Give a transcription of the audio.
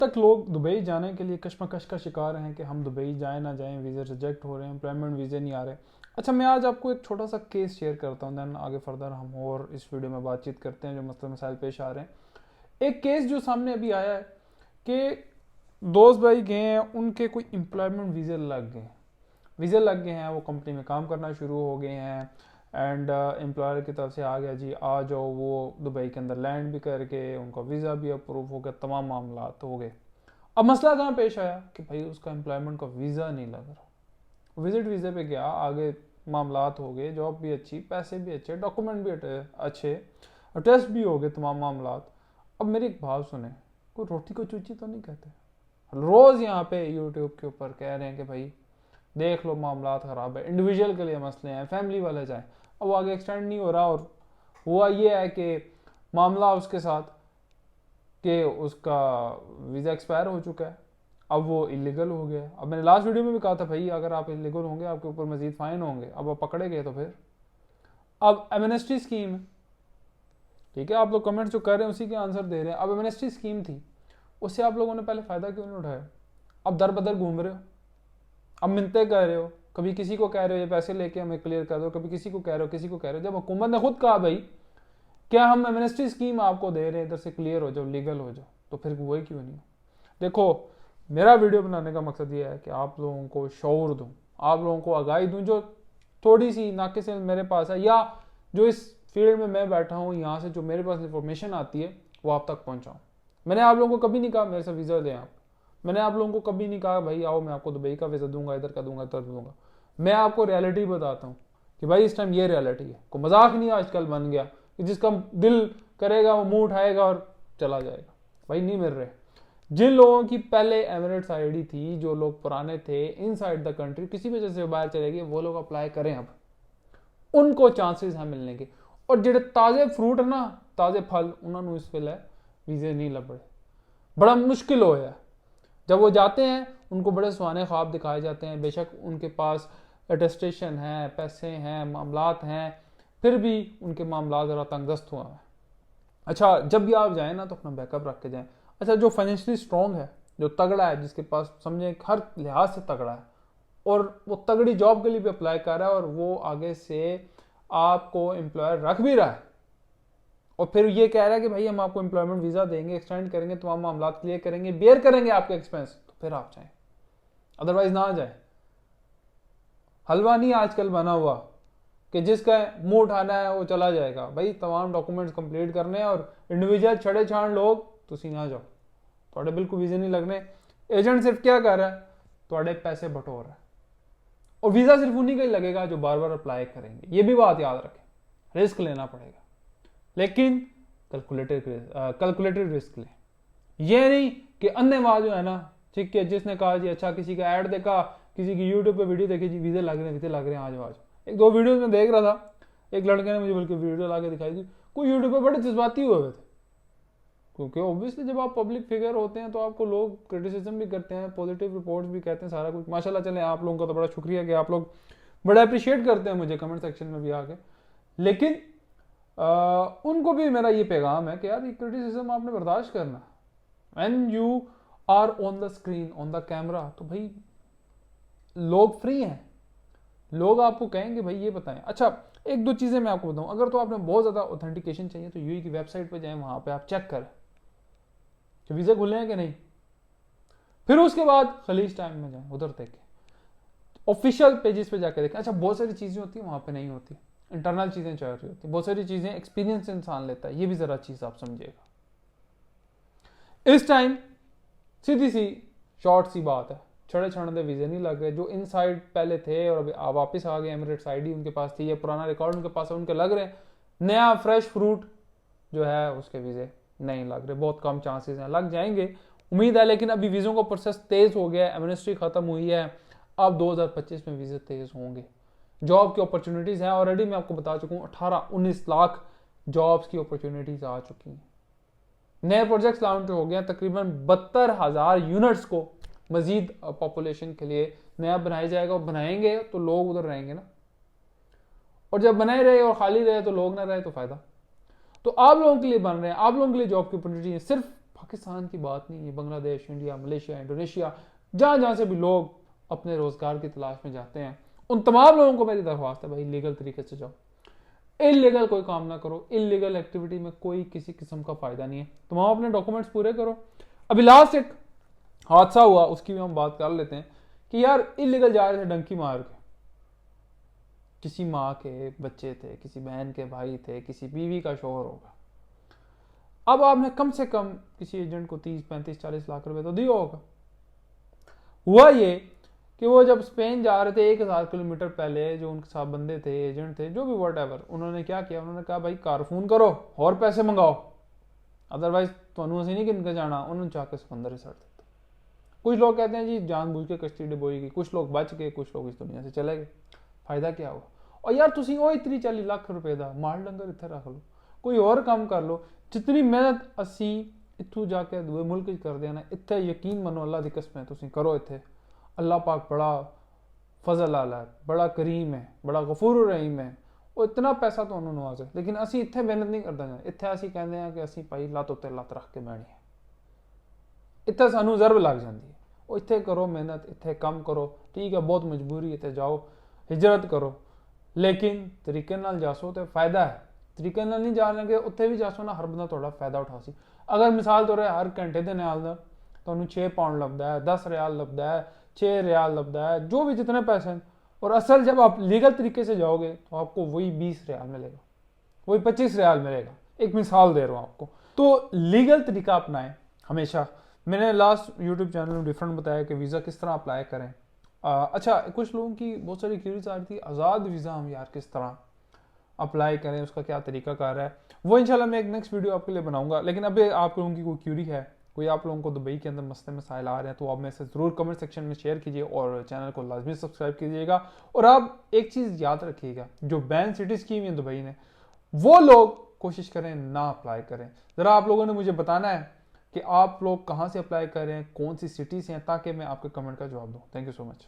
तक लोग दुबई जाने के लिए कश्मकश का शिकार हैं कि हम दुबई जाएं ना जाएं, वीज़े रिजेक्ट हो रहे हैं, एम्प्लॉयमेंट वीज़े नहीं आ रहे। अच्छा, मैं आज आपको एक छोटा सा केस शेयर करता हूं, देन आगे फर्दर हम और इस वीडियो में बातचीत करते हैं जो मसले मसाइल पेश आ रहे हैं। एक केस जो सामने अभी आया है कि दोस्त भाई गए हैं, उनके कोई एम्प्लॉयमेंट वीज़े लग गए हैं, वो कंपनी में काम करना शुरू हो गए हैं एंड एम्प्लॉयर की तरफ से आ गया जी आ जाओ, वो दुबई के अंदर लैंड भी करके उनका वीज़ा भी अप्रूव हो गया, तमाम मामला तो हो गए। अब मसला कहाँ पेश आया कि भाई उसका एम्प्लॉयमेंट का वीज़ा नहीं लग रहा। विजिट वीज़े पे गया, आगे मामलात हो गए, जॉब भी अच्छी, पैसे भी अच्छे, डॉक्यूमेंट भी अच्छे, टेस्ट भी हो गए, तमाम मामलात। अब मेरी एक बात सुने, कोई रोटी को चूची तो नहीं कहते। रोज़ यहाँ पे यूट्यूब के ऊपर कह रहे हैं कि भाई देख लो मामलात ख़राब है, इंडिविजुअल के लिए मसले हैं, फैमिली वाले जाएँ। अब वो आगे एक्सटेंड नहीं हो रहा और हुआ ये है कि मामला उसके साथ कि उसका वीज़ा एक्सपायर हो चुका है, अब वो इलीगल हो गया। अब मैंने लास्ट वीडियो में भी कहा था भाई अगर आप इलीगल होंगे आपके ऊपर मजीद फाइन होंगे। अब आप पकड़े गए तो फिर अब एमनेस्टी स्कीम, ठीक है, आप लोग कमेंट्स जो कर रहे हैं उसी के आंसर दे रहे हैं। अब एमनेस्टी स्कीम थी, उससे आप लोगों ने पहले फ़ायदा क्यों नहीं उठाया? अब दर बदर घूम रहे हो, अब मिन्नतें कर रहे हो, कभी किसी को कह रहे हो ये पैसे लेके हमें क्लियर कर दो, कभी किसी को कह रहे हो, किसी को कह रहे हो। जब हुकूमत ने खुद कहा भाई क्या हम एमनेस्टी स्कीम आपको दे रहे हैं, इधर से क्लियर हो जाओ, लीगल हो जाओ, तो फिर वही क्यों नहीं? देखो, मेरा वीडियो बनाने का मकसद ये है कि आप लोगों को शऊर दूं, आप लोगों को आगाही दूं, जो थोड़ी सी नाकिस मेरे पास है या जो इस फील्ड में मैं बैठा हूँ, यहाँ से जो मेरे पास इंफॉर्मेशन आती है वो आप तक पहुँचाऊँ। मैंने आप लोगों को कभी नहीं कहा मेरे से वीज़ा दें आप, मैंने आप लोगों को कभी नहीं कहा भाई आओ मैं आपको दुबई का वीज़ा दूंगा, इधर का दूंगा, इधर दूंगा। मैं आपको रियलिटी बताता हूँ कि भाई इस टाइम ये रियलिटी है, कोई मजाक नहीं आजकल बन गया कि जिसका दिल करेगा वो मुंह उठाएगा और चला जाएगा। भाई नहीं मिल रहे। जिन लोगों की पहले एमिरेट्स आईडी थी, जो लोग पुराने थे इनसाइड द कंट्री, किसी वजह से बाहर चले गए, वो लोग अप्लाई करें, अब उनको चांसेस हैं मिलने के। और जो ताज़े फ्रूट है ना, ताज़े फल, उन्होंने इस वेले वीज़े नहीं लभ रहे, बड़ा मुश्किल हो गया। जब वो जाते हैं उनको बड़े सुहाने ख्वाब दिखाए जाते हैं, बेशक उनके पास अटेस्टेशन है, पैसे हैं, मामलात हैं, फिर भी उनके मामला ज़रा तंगदस्त हुआ है। अच्छा, जब भी आप जाएँ ना तो अपना बैकअप रख के जाएँ। अच्छा, जो फाइनेंशियली स्ट्रॉन्ग है, जो तगड़ा है, जिसके पास समझे हर लिहाज से तगड़ा है और वो तगड़ी जॉब के लिए भी अप्लाई कर रहा है और वो आगे से आपको एम्प्लॉयर रख भी रहा है और फिर ये कह रहा है कि भाई हम आपको एम्प्लॉयमेंट वीज़ा देंगे, एक्सटेंड करेंगे, तमाम मामला क्लियर करेंगे, बेयर करेंगे आपके एक्सपेंस, तो फिर आप जाएँ, अदरवाइज ना जाए। हलवा नहीं आजकल बना हुआ कि जिसका मुंह उठाना है वो चला जाएगा। भाई तमाम डॉक्यूमेंट्स कंप्लीट करने हैं और इंडिविजुअल छड़े छाड़ लोग तुसी ना जाओ, थोड़े बिल्कुल वीज़े नहीं लगने। एजेंट सिर्फ क्या कर रहा है, थोड़े पैसे बटोर रहा है और वीज़ा सिर्फ उन्हीं का ही लगेगा जो बार बार अप्लाई करेंगे। ये भी बात याद रखें, रिस्क लेना पड़ेगा लेकिन कैलकुलेटेड रिस्क लें। ये नहीं कि अन्यवाह जो है ना, ठीक है, जिसने कहा जी अच्छा किसी का ऐड देखा, किसी की यूट्यूब पे वीडियो देखी जी वीज़े लग रहे हैं, वीज़े लग रहे हैं, आज आज। एक दो वीडियोस में देख रहा था, एक लड़के ने मुझे बल्कि वीडियो ला के दिखाई थी, कोई यूट्यूब पे बड़े जज्बाती हुए थे, क्योंकि ऑब्वियसली जब आप पब्लिक फिगर होते हैं तो आपको लोग क्रिटिसिज्म भी करते हैं, पॉजिटिव रिपोर्ट्स भी कहते हैं, सारा कुछ माशाल्लाह। चले आप लोगों का तो बड़ा शुक्रिया कि आप लोग बड़ा अप्रिशिएट करते हैं मुझे कमेंट सेक्शन में भी आके। लेकिन उनको भी मेरा ये पैगाम है कि यार ये क्रिटिसिज्म आपने बर्दाश्त करना। When you are on the screen, on the camera, तो भाई लोग फ्री हैं, लोग आपको कहेंगे भाई ये बताएं। अच्छा, एक दो चीज़ें मैं आपको बताऊं, अगर तो आपने बहुत ज़्यादा ऑथेंटिकेशन चाहिए तो यूएई की वेबसाइट पर जाएं, वहाँ पे आप चेक करें कि वीज़े खुले हैं कि नहीं। फिर उसके बाद खलीज टाइम में जाएं, उधर देखें, ऑफिशियल पेजेस पे जाकर देखें। अच्छा, बहुत सारी चीज़ें होती हैं वहाँ पे नहीं होती, इंटरनल चीज़ें चल रही होती, बहुत सारी चीज़ें एक्सपीरियंस इंसान लेता है, ये भी ज़रा चीज़ आप समझिएगा। इस टाइम सीधी सी शॉर्ट सी बात है, छड़े छड़े वीज़े नहीं लग रहे। जो इनसाइड पहले थे और अभी वापस आ गए, एमिरेट्स आईडी उनके पास थी, या पुराना रिकॉर्ड उनके पास है, उनके लग रहे हैं। नया फ्रेश फ्रूट जो है उसके वीज़े नहीं लग रहे, बहुत कम चांसेस हैं, लग जाएंगे उम्मीद है। लेकिन अभी वीज़ों का प्रोसेस तेज़ हो गया है, एमनेस्टी ख़त्म हुई है, अब 2025 में वीज़े तेज़ होंगे। जॉब की अपॉर्चुनिटीज़ हैं, ऑलरेडी मैं आपको बता चुका हूँ 18-19 लाख जॉब्स की अपॉर्चुनिटीज़ आ चुकी हैं। नए प्रोजेक्ट्स लॉन्च हो गए हैं, तकरीबन 72,000 यूनिट्स को मजीद पॉपुलेशन के लिए नया बनाया जाएगा। और बनाएंगे तो लोग उधर रहेंगे ना, और जब बनाए रहे और खाली रहे तो लोग ना रहे तो फ़ायदा। तो आप लोगों के लिए बन रहे हैं, आप लोगों के लिए जॉब की अपॉर्चुनिटी है। सिर्फ पाकिस्तान की बात नहीं है, बांग्लादेश, इंडिया, मलेशिया, इंडोनेशिया, जहाँ जहाँ से भी लोग अपने रोजगार की तलाश में जाते हैं, उन तमाम लोगों को मेरी दरख्वास्त है भाई लीगल तरीके से जाओ। इलीगल कोई काम ना करो, इलीगल एक्टिविटी में कोई किसी किस्म का फायदा नहीं है। तुम अपने डॉक्यूमेंट्स पूरे करो। अभी लास्ट एक हादसा हुआ, उसकी भी हम बात कर लेते हैं कि यार इलीगल जा रहे थे डंकी मार के, किसी माँ के बच्चे थे, किसी बहन के भाई थे, किसी बीवी का शोहर होगा। अब आपने कम से कम किसी एजेंट को 30, 35, 40 लाख रुपए तो दिया होगा। हुआ ये कि वो जब स्पेन जा रहे थे 1000 किलोमीटर पहले, जो उनके साथ बंदे थे, एजेंट थे, जो भी वट एवर, उन्होंने क्या किया, उन्होंने कहा भाई कार फोन करो और पैसे मंगाओ, अदरवाइज तो असी नहीं कि जाना। उन्होंने चाह समंदर ही सड़ देता। कुछ लोग कहते हैं जी जानबूझ के कश्ती डुबोएगी, कुछ लोग बच गए, कुछ लोग इस दुनिया से चले गए। फायदा क्या हुआ? और यार तुम वो 30-40 लाख रुपए का माल डंगर इतने रख लो, कोई और काम कर लो। जितनी मेहनत असी इतू जाके दूए मुल्क कर देना, इतने यकीन मनो अल्लाह की कसम तुम करो। इतने अल्लाह पाक बड़ा फजल आला है, बड़ा करीम है, बड़ा गफूर रहीम है, वो इतना पैसा तो उन्होंने नवाजे। लेकिन असी इतने मेहनत नहीं करते, इतने असी कहते हैं कि असी भाई लत उत्ते लत रख के बैठी है, इतने सानू जरब लग जाती है। वो इतने करो मेहनत, इतने कम करो, ठीक है बहुत मजबूरी, इतने जाओ हिजरत करो, लेकिन तरीके नाल जासो तो फायदा है। तरीके नाल नहीं जा लगे उत्थे भी जासो ना, हर बंदा थोड़ा फायदा उठा सी। अगर मिसाल तौर हर घंटे के नाल तो 6 पाउंड लभदा है, 10 रियाल लभदा है, 6 रियाल लभदा है, जो भी जितने पैसे हैं। और असल जब आप लीगल तरीके से जाओगे तो आपको वही 20 रियाल मिलेगा, वही 25 रियाल मिलेगा। एक मिसाल दे रहा हूँ आपको। तो लीगल तरीका अपनाएं हमेशा। मैंने लास्ट यूट्यूब चैनल में डिफरेंट बताया कि वीज़ा किस तरह अप्लाई करें। अच्छा, कुछ लोगों की बहुत सारी क्यूरीज आ रही थी, आज़ाद वीज़ा हम यार किस तरह अप्लाई करें, उसका क्या तरीका कार है, वो इंशाल्लाह मैं एक नेक्स्ट वीडियो आपके लिए बनाऊंगा। लेकिन अभी आप लोगों की कोई क्यूरी है, कोई आप लोगों को दुबई के अंदर मसले मसाइल आ रहे हैं, तो आप मेरे से ज़रूर कमेंट सेक्शन में शेयर कीजिए और चैनल को लाजमी सब्सक्राइब कीजिएगा। और आप एक चीज़ याद रखिएगा, जो बैन सिटी स्कीम है दुबई ने, वो लोग कोशिश करें ना अप्लाई करें। ज़रा आप लोगों ने मुझे बताना है कि आप लोग कहाँ से अप्लाई करें, कौन सी सिटी से हैं, ताकि मैं आपके कमेंट का जवाब दूँ। Thank you so much.